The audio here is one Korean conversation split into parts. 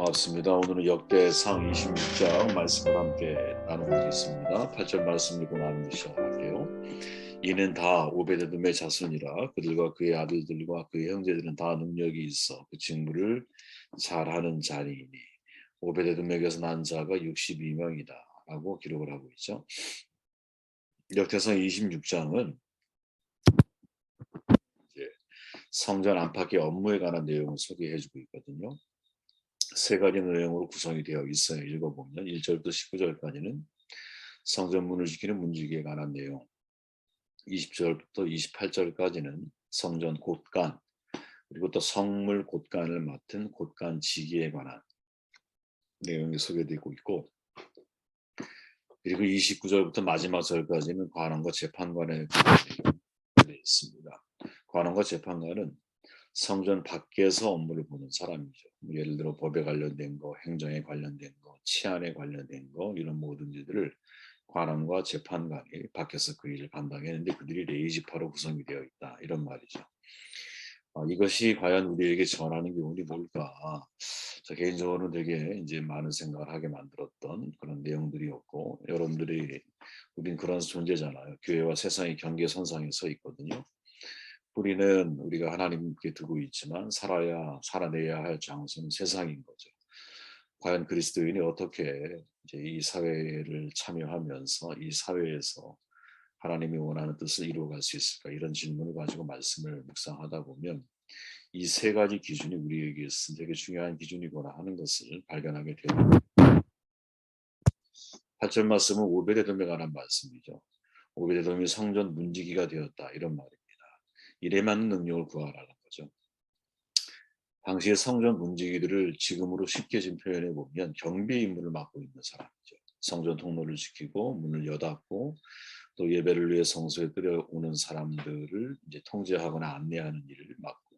반갑습니다. 오늘은 역대상 26장 말씀을 함께 나눠보겠습니다. 8절 말씀 읽고 나누기 시작할게요. 이는 다 오베데돔의 자손이라 그들과 그의 아들들과 그의 형제들은 다 능력이 있어 그 직무를 잘하는 자니이니 오베데돔에게서 난 자가 62명이다 라고 기록을 하고 있죠. 역대상 26장은 이제 성전 안팎의 업무에 관한 내용을 소개해주고 있거든요. 세 가지 내용으로 구성이 되어 있어요. 읽어보면 1절부터 19절까지는 성전 문을 지키는 문지기에 관한 내용, 20절부터 28절까지는 성전 곳간, 그리고 또 성물 곳간을 맡은 곳간지기에 관한 내용이 소개되고 있고, 그리고 29절부터 마지막 절까지는 관원과 재판관에 관한 내용이 있습니다. 관원과 재판관은 성전 밖에서 업무를 보는 사람이죠. 예를 들어 법에 관련된 거, 행정에 관련된 거, 치안에 관련된 거 이런 모든 일들을 관원과 재판관이 밖에서 그 일을 감당했는데 그들이 레이지파로 구성이 되어 있다 이런 말이죠. 이것이 과연 우리에게 전하는 교훈이 뭘까? 저 개인적으로는 되게 이제 많은 생각을 하게 만들었던 그런 내용들이었고, 여러분들이 우린 그런 존재잖아요. 교회와 세상의 경계선상에 서 있거든요. 우리는 우리가 하나님께 두고 있지만 살아내야 할 장소는 세상인 거죠. 과연 그리스도인이 어떻게 이제 이 사회를 참여하면서 이 사회에서 하나님이 원하는 뜻을 이루어갈 수 있을까? 이런 질문을 가지고 말씀을 묵상하다 보면 이 세 가지 기준이 우리에게 있는 되게 중요한 기준이구나 하는 것을 발견하게 됩니다. 8절 말씀은 오베데돔에 관한 말씀이죠. 오베데돔이 성전 문지기가 되었다 이런 말입니다. 일에 맞는 능력을 구하라는 거죠. 당시의 성전 문지기들을 지금으로 쉽게 좀 표현해 보면 경비 임무를 맡고 있는 사람이죠. 성전 통로를 지키고 문을 여닫고 또 예배를 위해 성소에 끌어오는 사람들을 이제 통제하거나 안내하는 일을 맡고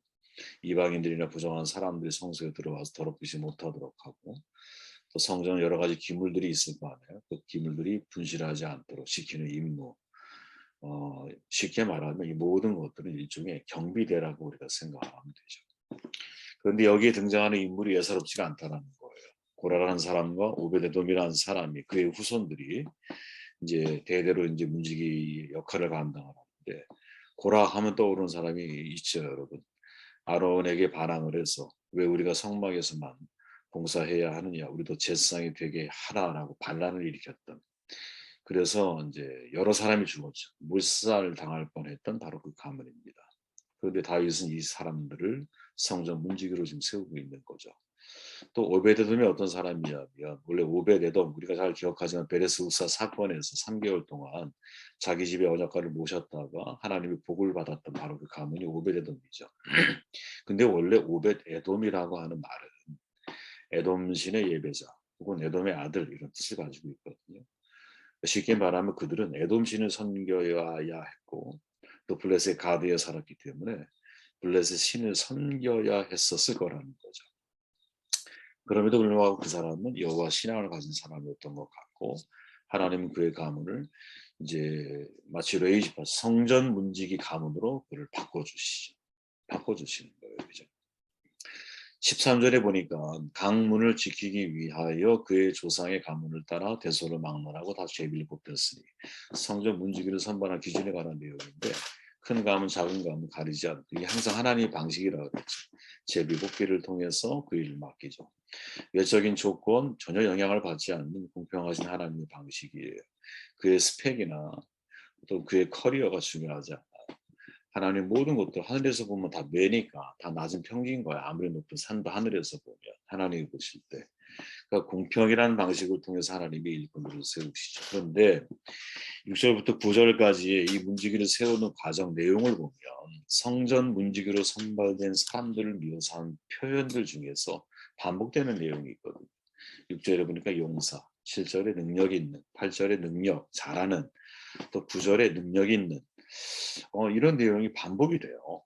이방인들이나 부정한 사람들이 성소에 들어와서 더럽히지 못하도록 하고 또 성전에 여러 가지 기물들이 있을 거 아니에요. 그 기물들이 분실하지 않도록 지키는 임무. 쉽게 말하면 이 모든 것들은 일종의 경비대라고 우리가 생각하면 되죠. 그런데 여기에 등장하는 인물이 예사롭지가 않다는 거예요. 고라라는 사람과 오베데돔이라는 사람이 그의 후손들이 이제 대대로 이제 문지기 역할을 감당하는데 고라 하면 떠오르는 사람이 있죠, 여러분. 아론에게 반항을 해서 왜 우리가 성막에서만 봉사해야 하느냐, 우리도 제사장이 되게 하라라고 반란을 일으켰던. 그래서 이제 여러 사람이 죽었죠. 몰살 당할 뻔했던 바로 그 가문입니다. 그런데 다윗은 이 사람들을 성전 문지기로 지금 세우고 있는 거죠. 또 오베데돔이 어떤 사람이냐면 원래 오베데돔 우리가 잘 기억하지만 베레스 우사 사건에서 3개월 동안 자기 집에 언약궤를 모셨다가 하나님의 복을 받았던 바로 그 가문이 오베데돔이죠. 근데 원래 오벳에돔이라고 하는 말은 에돔 신의 예배자 혹은 에돔의 아들 이런 뜻을 가지고 있거든요. 쉽게 말하면 그들은 에돔 신을 섬겨야 했고 또 블레셋 가드에 살았기 때문에 블레셋 신을 섬겨야 했었을 거라는 거죠. 그럼에도 불구하고 그 사람은 여호와 신앙을 가진 사람이었던 것 같고 하나님은 그의 가문을 이제 마치 레이지파 성전 문지기 가문으로 그를 바꿔주시는 거예요. 그죠? 13절에 보니까 강문을 지키기 위하여 그의 조상의 가문을 따라 대소를 막론하고 다 제비를 뽑혔으니 성전 문지기를 선반한 기준에 관한 내용인데 큰 가문 작은 가문 가리지 않고 이게 항상 하나님의 방식이라고 그랬죠. 제비 뽑기를 통해서 그 일을 맡기죠. 외적인 조건 전혀 영향을 받지 않는 공평하신 하나님의 방식이에요. 그의 스펙이나 또 그의 커리어가 중요하지 않아요. 하나님 모든 것들 하늘에서 보면 다 매니까 다 낮은 평균인 거야. 아무리 높은 산도 하늘에서 보면 하나님이 보실 때. 그러니까 공평이라는 방식을 통해서 하나님이 일꾼들을 세우시죠. 그런데 6절부터 9절까지의 이 문지기를 세우는 과정 내용을 보면 성전 문지기로 선발된 사람들을 묘사한 표현들 중에서 반복되는 내용이 있거든요. 6절에 보니까 용사, 7절에 능력 있는, 8절에 능력, 잘하는, 또 9절에 능력 있는 이런 내용이 반복이 돼요.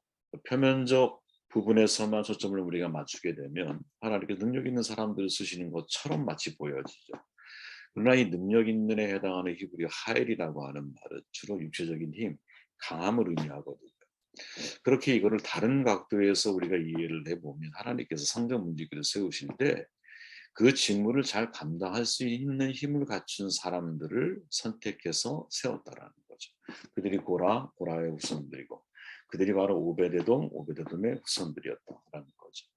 표면적 부분에서만 초점을 우리가 맞추게 되면 하나님께 능력 있는 사람들을 쓰시는 것처럼 마치 보여지죠. 그러나 이 능력 있는에 해당하는 히브리 하엘이라고 하는 말은 주로 육체적인 힘, 강함을 의미하거든요. 그렇게 이거를 다른 각도에서 우리가 이해를 해보면 하나님께서 성전 문지기를 세우실 때 그 직무를 잘 감당할 수 있는 힘을 갖춘 사람들을 선택해서 세웠다라는 거죠. 그들이 고라의 후손들이고 그들이 바로 오베데돔의 후손들이었다라는 거죠.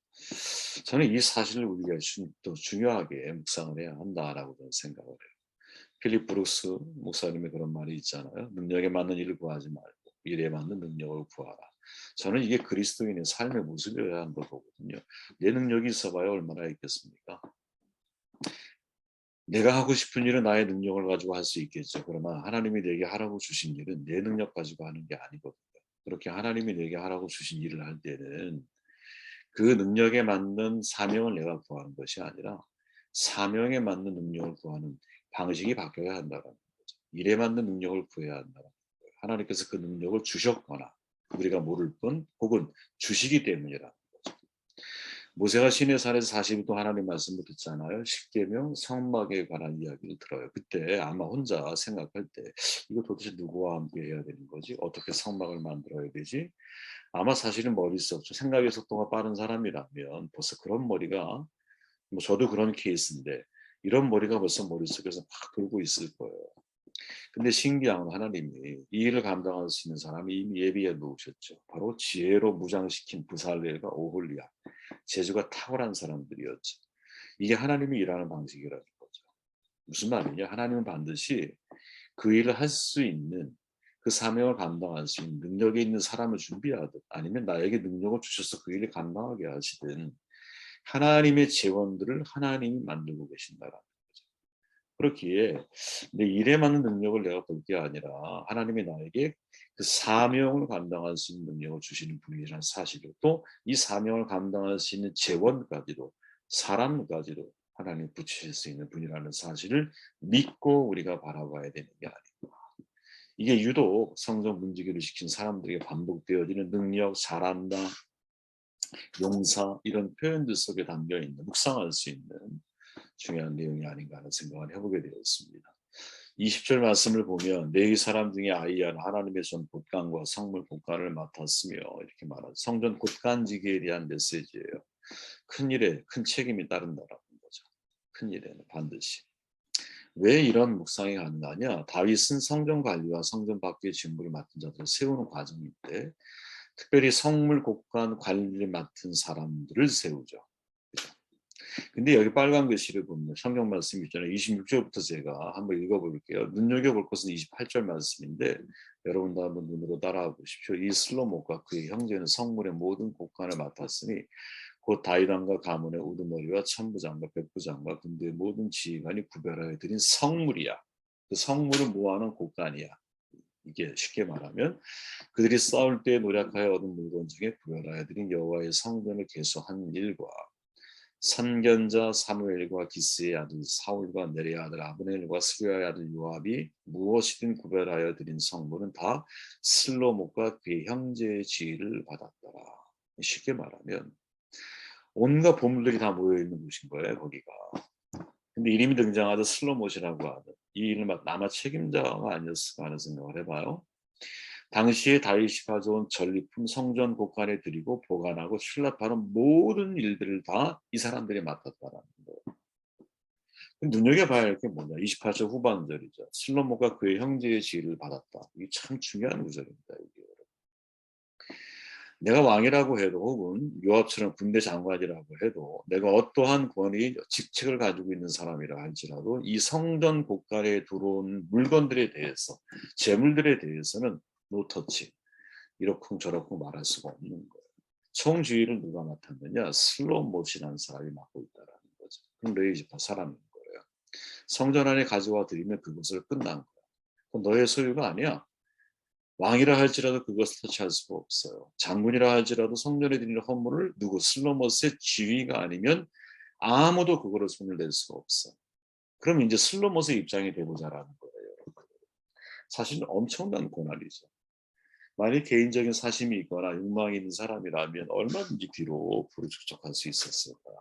저는 이 사실을 우리가 또 중요하게 묵상을 해야 한다라고 저는 생각을 해요. 필립 브룩스 목사님의 그런 말이 있잖아요. 능력에 맞는 일을 구하지 말고 일에 맞는 능력을 구하라. 저는 이게 그리스도인의 삶의 모습이어야 한다고 보거든요. 내 능력이 있어봐야 얼마나 있겠습니까? 내가 하고 싶은 일은 나의 능력을 가지고 할 수 있겠죠. 그러나 하나님이 내게 하라고 주신 일은 내 능력 가지고 하는 게 아니거든요. 그렇게 하나님이 내게 하라고 주신 일을 할 때는 그 능력에 맞는 사명을 내가 구하는 것이 아니라 사명에 맞는 능력을 구하는 방식이 바뀌어야 한다는 거죠. 일에 맞는 능력을 구해야 한다는 거예요. 하나님께서 그 능력을 주셨거나 우리가 모를 뿐 혹은 주시기 때문이라. 모세가 시내산에서 40일 동안 하나님 말씀을 듣잖아요. 십계명 성막에 관한 이야기를 들어요. 그때 아마 혼자 생각할 때 이거 도대체 누구와 함께 해야 되는 거지? 어떻게 성막을 만들어야 되지? 아마 사실은 머릿속 생각의 속도가 빠른 사람이라면 벌써 그런 머리가 뭐 저도 그런 케이스인데 이런 머리가 벌써 머릿속에서 막 돌고 있을 거예요. 근데 신기한 건 하나님이 이 일을 감당할 수 있는 사람이 이미 예비해 놓으셨죠. 바로 지혜로 무장시킨 부살렐과 오홀리아, 재주가 탁월한 사람들이었죠. 이게 하나님이 일하는 방식이라는 거죠. 무슨 말이냐? 하나님은 반드시 그 일을 할 수 있는 그 사명을 감당할 수 있는 능력이 있는 사람을 준비하든 아니면 나에게 능력을 주셔서 그 일을 감당하게 하시든 하나님의 재원들을 하나님이 만들고 계신다라는 거죠. 그렇기에 내 일에 맞는 능력을 내가 볼 게 아니라 하나님이 나에게 그 사명을 감당할 수 있는 능력을 주시는 분이라는 사실을 또 이 사명을 감당할 수 있는 재원까지도 사람까지도 하나님 붙이실 수 있는 분이라는 사실을 믿고 우리가 바라봐야 되는 게 아닌가. 이게 유독 성전 문지기를 시킨 사람들에게 반복되어지는 능력, 잘한다, 용사 이런 표현들 속에 담겨 있는 묵상할 수 있는 중요한 내용이 아닌가 하는 생각을 해보게 되었습니다. 20절 말씀을 보면 내 사람 중에 아이야는 하나님의 전 곳간과 성물 곳간을 맡았으며 이렇게 말하죠. 성전 곳간지기에 대한 메시지예요. 큰 일에 큰 책임이 따른다라는 거죠. 큰 일에는 반드시. 왜 이런 묵상이 가능하냐? 다윗은 성전 관리와 성전 밖의 직무를 맡은 자들을 세우는 과정인데 특별히 성물 곳간 관리를 맡은 사람들을 세우죠. 근데 여기 빨간 글씨를 보면 성경 말씀 있잖아요. 26절부터 제가 한번 읽어볼게요. 눈여겨볼 것은 28절 말씀인데 여러분도 한번 눈으로 따라와 보십시오. 이 슬로목과 그의 형제는 성물의 모든 곳간을 맡았으니 곧 다윗 왕과 가문의 우두머리와 천부장과 백부장과 군대의 모든 지휘관이 구별하여 드린 성물이야. 그 성물을 모아놓은 곳간이야. 이게 쉽게 말하면 그들이 싸울 때 노력하여 얻은 물건 중에 구별하여 드린 여호와의 성전을 개수한 일과 선견자 사무엘과 기스의 아들 사울과 네리의 아들 아브넬과 스루야의 아들 요압이 무엇이든 구별하여 드린 성물은 다 슬로목과 그의 형제의 지휘를 받았더라. 쉽게 말하면 온갖 보물들이 다 모여있는 곳인 거예요. 거기가. 근데 이름이 등장하던 슬로못이라고 하는 이 일을 아마 책임자가 아니었을까 하는 생각을 해봐요. 당시에 다윗이 가져온 전리품 성전 곳간에 드리고 보관하고 출납하는 모든 일들을 다 이 사람들이 맡았다라는 거예요. 눈여겨봐야 할 게 뭐냐. 28절 후반절이죠. 슬로모가 그의 형제의 지위를 받았다. 이게 참 중요한 구절입니다. 이게. 내가 왕이라고 해도 혹은 요압처럼 군대 장관이라고 해도 내가 어떠한 권위, 직책을 가지고 있는 사람이라 할지라도 이 성전 곳간에 들어온 물건들에 대해서 재물들에 대해서는 노터치 이렇쿵 저렇쿵 말할 수가 없는 거예요. 총주의를 누가 맡았느냐? 슬로못이라는 사람이 맡고 있다는 거죠. 그럼 레이지파 사람인 거예요. 성전 안에 가져와 드리면 그것을 끝난 거야. 그건 너의 소유가 아니야. 왕이라 할지라도 그것을 터치할 수가 없어요. 장군이라 할지라도 성전에 드리는 헌물을 누구 슬로못의 지위가 아니면 아무도 그거를 손을 댈 수가 없어. 그럼 이제 슬로못의 입장이 되보자라는 거예요. 사실은 엄청난 고난이죠. 만약 개인적인 사심이 있거나 욕망이 있는 사람이라면 얼마든지 뒤로 부르축적할 수 있었을 거야.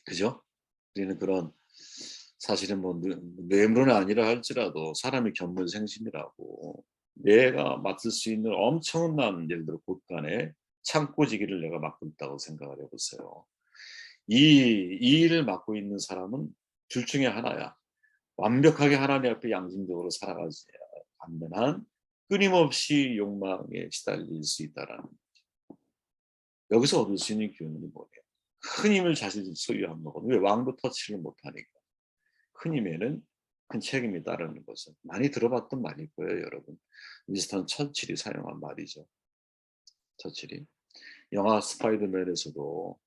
그죠? 우리는 그런 사실은 뭐 뇌물은 아니라 할지라도 사람이 견물생심이라고 내가 맡을 수 있는 엄청난 예를 들어 곳간에 창고지기를 내가 맡고 있다고 생각을 해보세요. 이 일을 맡고 있는 사람은 둘 중에 하나야. 완벽하게 하나님 앞에 양심적으로 살아가지 않는 한 끊임없이 욕망에 시달릴 수 있다라는 거죠. 여기서 얻을 수 있는 교훈이 뭐예요? 큰 힘을 자신이 소유한 거거든요. 왜? 왕도 터치를 못하니까. 큰 힘에는 큰 책임이 따르는 거죠. 많이 들어봤던 말일 거예요, 여러분. 윈스턴 처칠이 사용한 말이죠. 처칠이. 영화 스파이더맨에서도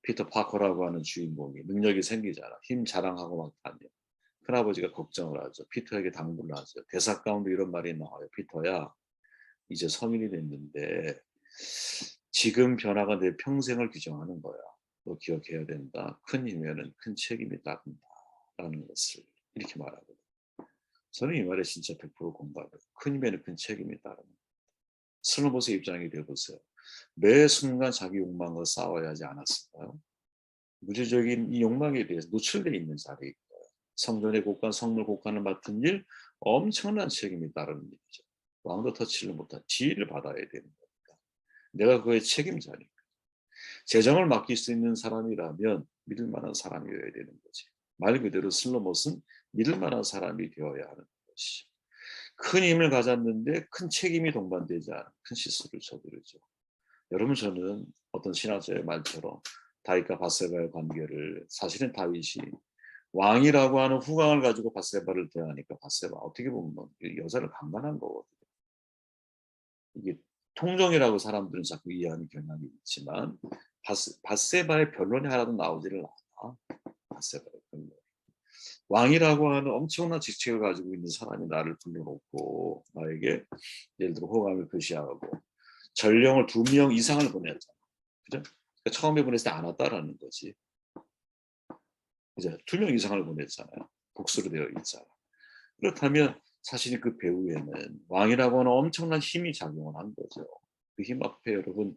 피터 파커라고 하는 주인공이 능력이 생기잖아. 힘 자랑하고 막 다녀. 큰아버지가 걱정을 하죠. 피터에게 당부를 하죠. 대사 가운데 이런 말이 나와요. 피터야, 이제 성인이 됐는데 지금 변화가 내 평생을 규정하는 거야. 너 기억해야 된다. 큰 힘에는 큰 책임이 따른다라는 것을 이렇게 말하거든요. 저는 이 말에 진짜 100% 공감해요. 큰 힘에는 큰 책임이 따른다. 스노보스의 입장이 되어보세요. 매 순간 자기 욕망과 싸워야 하지 않았을까요? 무지적인 이 욕망에 대해서 노출되어 있는 자리에 있고요. 성전의 곳간, 성물 곳간을 맡은 일, 엄청난 책임이 따르는 일이죠. 왕도 터치를 못한 지위를 받아야 되는 겁니다. 내가 그의 책임자니까. 재정을 맡길 수 있는 사람이라면 믿을 만한 사람이어야 되는 거지. 말 그대로 슬로못은 믿을 만한 사람이 되어야 하는 것이죠. 큰 힘을 가졌는데 큰 책임이 동반되지 않은 큰 실수를 저지르죠. 여러분, 저는 어떤 신학자의 말처럼 다윗과 바세바의 관계를, 사실은 다윗이 왕이라고 하는 후광을 가지고 바세바를 대하니까 바세바 어떻게 보면 여자를 강간한 거거든요. 이게 통정이라고 사람들은 자꾸 이해하는 경향이 있지만 바세바의 변론이 하나도 나오지를 않아. 바세바의 변론. 왕이라고 하는 엄청난 직책을 가지고 있는 사람이 나를 불러놓고 나에게 예를 들어 호감을 표시하고 전령을 2명 이상을 보냈잖아. 그죠? 그러니까 처음에 보냈을 때 안 왔다라는 거지. 이제 2명 이상을 보냈잖아요. 복수로 되어 있잖아. 그렇다면 사실 그 배후에는 왕이라고 하는 엄청난 힘이 작용을 한 거죠. 그 힘 앞에 여러분,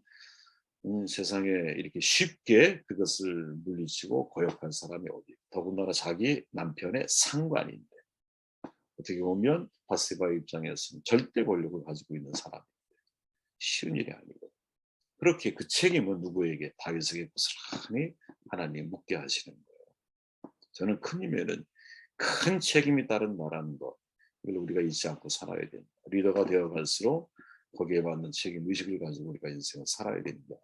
세상에 이렇게 쉽게 그것을 물리치고 고역한 사람이 어디, 더군다나 자기 남편의 상관인데, 어떻게 보면 바세바의 입장에서는 절대 권력을 가지고 있는 사람인데 쉬운 일이 아니고, 그렇게 그 책임은 누구에게? 다윗에게 고스란히 하나님 묻게 하시는 거예요. 저는 큰 힘에는 큰 책임이 따른다라는 것, 이걸 우리가 잊지 않고 살아야 된다. 리더가 되어갈수록 거기에 맞는 책임 의식을 가지고 우리가 인생을 살아야 된다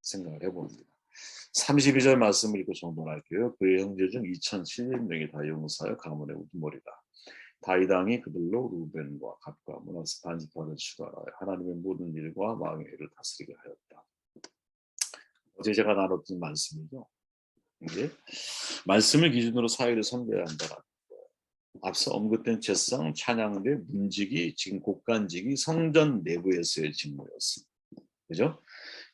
생각을 해봅니다. 32절 말씀을 읽고 정돈할게요. 그의 형제 중 2,700명이 다 용사여 가문의 우두머리다. 다윗 왕이 그들로 루벤과 갓과 므낫세 반지파를 추가하여 하나님의 모든 일과 왕의 일을 다스리게 하였다. 어제 제가 나눴던 말씀이죠. 이제 말씀을 기준으로 사회를 섬겨야 한다라는 거예요. 앞서 언급된 제성, 찬양대, 문지기, 지금 곡간지기, 성전 내부에서의 직무였습니다. 그죠?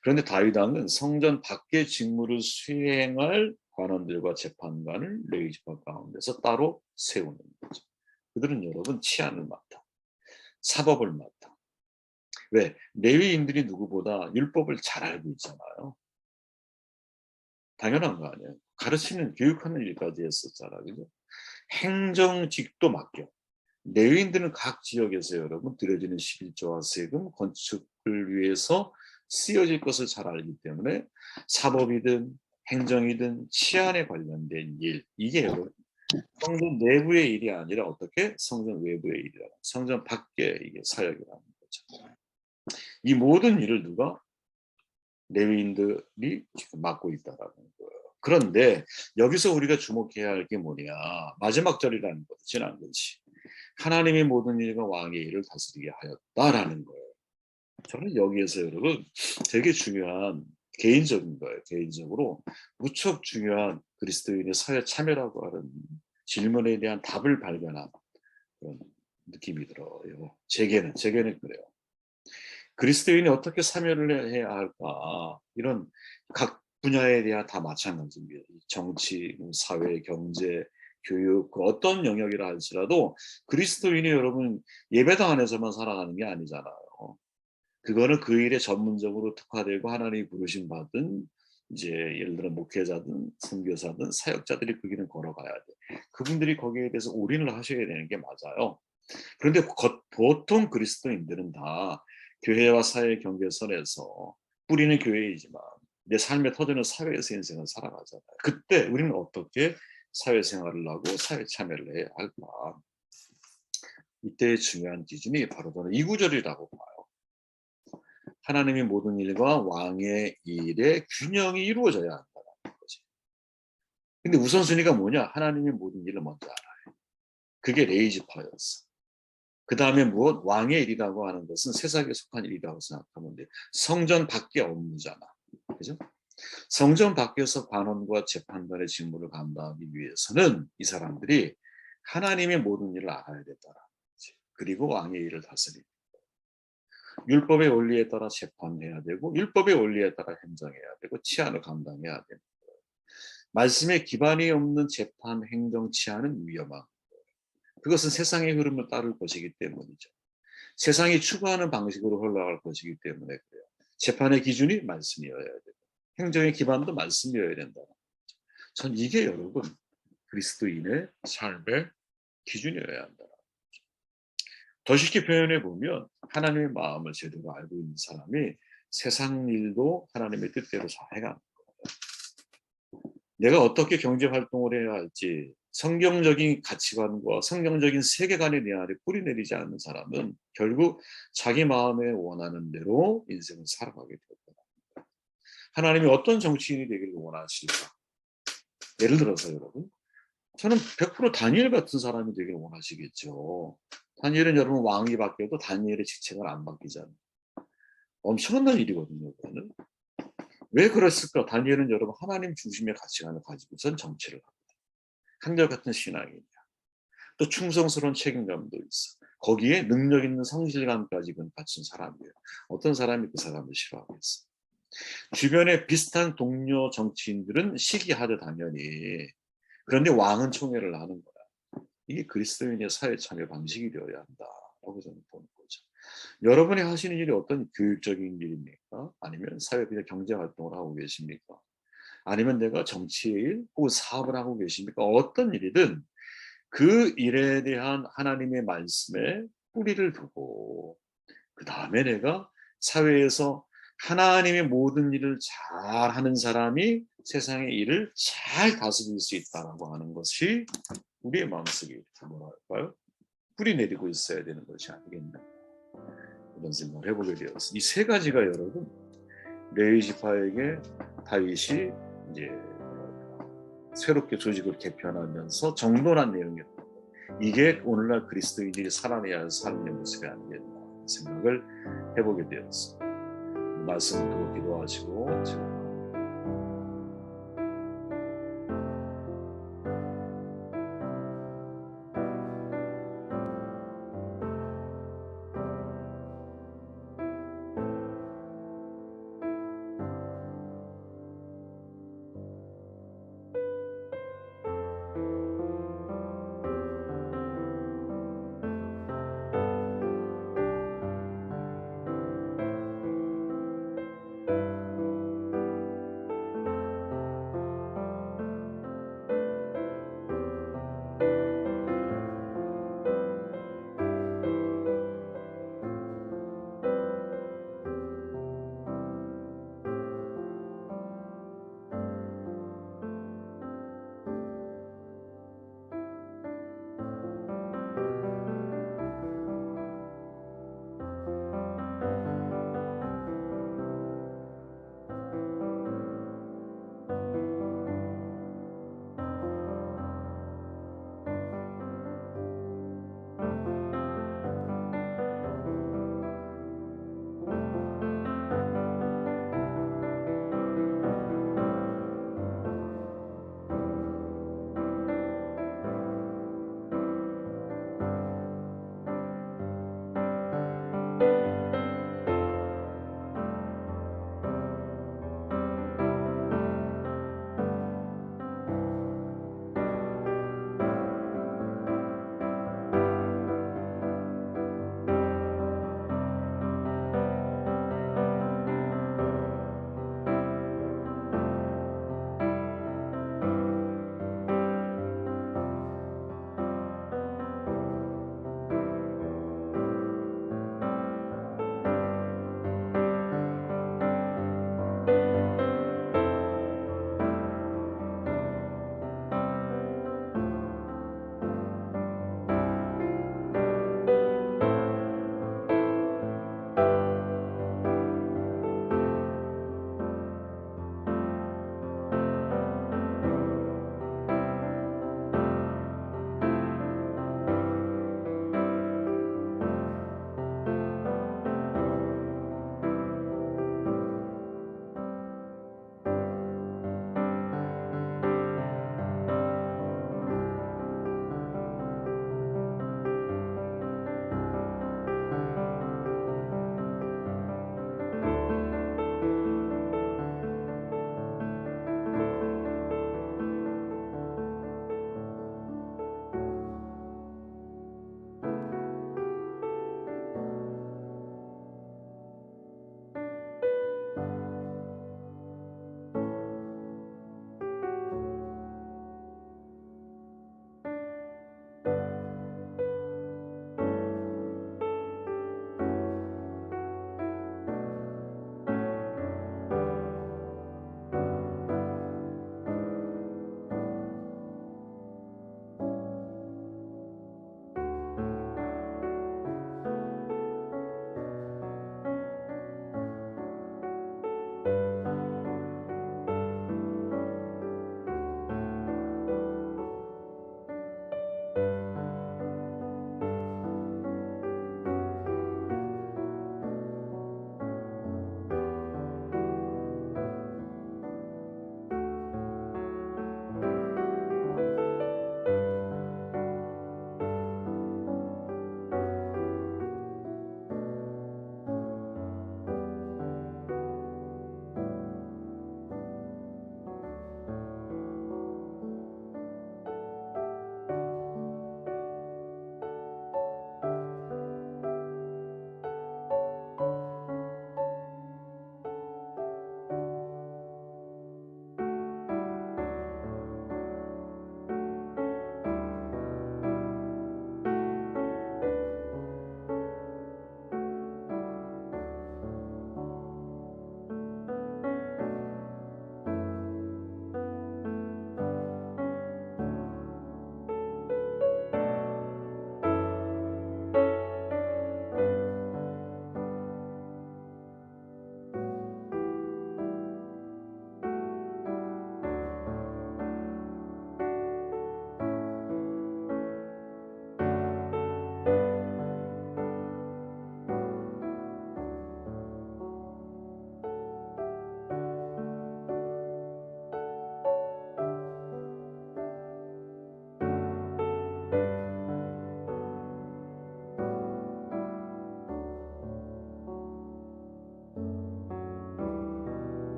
그런데 다윗 왕은 성전 밖의 직무를 수행할 관원들과 재판관을 레위 지파 가운데서 따로 세우는 거죠. 그들은 여러분 치안을 맡아, 사법을 맡아. 왜? 레위인들이 누구보다 율법을 잘 알고 있잖아요. 당연한 거 아니에요. 가르치는, 교육하는 일까지 했었잖아요. 그죠? 행정직도 맡겨. 레위인들은 각 지역에서 여러분 드려지는 11조와 세금, 건축을 위해서 쓰여질 것을 잘 알기 때문에 사법이든 행정이든 치안에 관련된 일, 이게 여러분 성전 내부의 일이 아니라 어떻게? 성전 외부의 일이라. 성전 밖에 이게 사역이라는 거죠. 이 모든 일을 누가? 레위인들이 지금 맡고 있다라는 거예요. 그런데 여기서 우리가 주목해야 할 게 뭐냐? 마지막 절이라는 거죠. 지난 것이. 하나님의 모든 일과 왕의 일을 다스리게 하였다라는 거예요. 저는 여기에서 여러분 되게 중요한, 개인적인 거예요. 개인적으로 무척 중요한 그리스도인의 사회 참여라고 하는 질문에 대한 답을 발견한 그런 느낌이 들어요. 제게는 그래요. 그리스도인이 어떻게 참여를 해야 할까? 이런 각 분야에 대한 다 마찬가지입니다. 정치, 사회, 경제, 교육, 그 어떤 영역이라 할지라도 그리스도인이 여러분 예배당 안에서만 살아가는 게 아니잖아요. 그거는 그 일에 전문적으로 특화되고 하나님이 부르심 받은 이제 예를 들어 목회자든 선교사든 사역자들이 그 길을 걸어가야 돼. 그분들이 거기에 대해서 올인을 하셔야 되는 게 맞아요. 그런데 보통 그리스도인들은 다 교회와 사회 경계선에서 뿌리는 교회이지만 내 삶의 터전은 사회에서 인생을 살아가잖아요. 그때 우리는 어떻게 사회생활을 하고 사회 참여를 해야 할까? 이때의 중요한 기준이 바로 저는 이 구절이라고 봐요. 하나님의 모든 일과 왕의 일의 균형이 이루어져야 한다는 거지. 근데 우선순위가 뭐냐? 하나님의 모든 일을 먼저 알아요. 그게 레이지파였어. 그 다음에 무엇? 왕의 일이라고 하는 것은 세상에 속한 일이라고 생각하면 돼. 성전 밖에 업무잖아. 그죠? 성전 밖에서 관원과 재판관의 직무를 감당하기 위해서는 이 사람들이 하나님의 모든 일을 알아야 된다. 그리고 왕의 일을 다스리고 율법의 원리에 따라 재판해야 되고 율법의 원리에 따라 행정해야 되고 치안을 감당해야 됩니다. 말씀에 기반이 없는 재판, 행정, 치안은 위험한 거예요. 그것은 세상의 흐름을 따를 것이기 때문이죠. 세상이 추구하는 방식으로 흘러갈 것이기 때문에 그래요. 재판의 기준이 말씀이어야 되고 행정의 기반도 말씀이어야 된다. 전 이게 여러분 그리스도인의 삶의 기준이어야 한다. 더 쉽게 표현해 보면 하나님의 마음을 제대로 알고 있는 사람이 세상 일도 하나님의 뜻대로 잘 해가는 거예요. 내가 어떻게 경제 활동을 해야 할지 성경적인 가치관과 성경적인 세계관에 내 안에 뿌리 내리지 않는 사람은 결국 자기 마음에 원하는 대로 인생을 살아가게 될 거다. 하나님이 어떤 정치인이 되기를 원하실까? 예를 들어서 여러분, 저는 100% 다니엘 같은 사람이 되기를 원하시겠죠. 다니엘은 여러분 왕이 바뀌어도 다니엘의 직책은 안 바뀌잖아요. 엄청난 일이거든요. 그거는. 왜 그랬을까? 다니엘은 여러분 하나님 중심의 가치관을 가지고선 정치를 합니다. 한결같은 신앙이냐. 또 충성스러운 책임감도 있어. 거기에 능력 있는 성실감까지 갖춘 사람이에요. 어떤 사람이 그 사람을 싫어하겠어. 주변에 비슷한 동료 정치인들은 시기하듯 당연히. 그런데 왕은 총애를 하는 거야. 이게 그리스도인의 사회 참여 방식이 되어야 한다라고 저는 보는 거죠. 여러분이 하시는 일이 어떤 교육적인 일입니까? 아니면 사회 그냥 경제 활동을 하고 계십니까? 아니면 내가 정치의 일 혹은 사업을 하고 계십니까? 어떤 일이든 그 일에 대한 하나님의 말씀에 뿌리를 두고 그 다음에 내가 사회에서 하나님의 모든 일을 잘 하는 사람이 세상의 일을 잘 다스릴 수 있다라고 하는 것이 우리의 마음속에 뭐라 할까요? 뿌리 내리고 있어야 되는 것이 아니겠나 이런 생각을 해보게 되었습니다. 이 세 가지가 여러분 레위지파에게 다윗이 이제 새롭게 조직을 개편하면서 정돈한 내용이었던 거예요. 이게 오늘날 그리스도인들이 살아내야 할 삶의 모습이 아니겠나 생각을 해보게 되었습니다. 말씀 듣고 기도하시고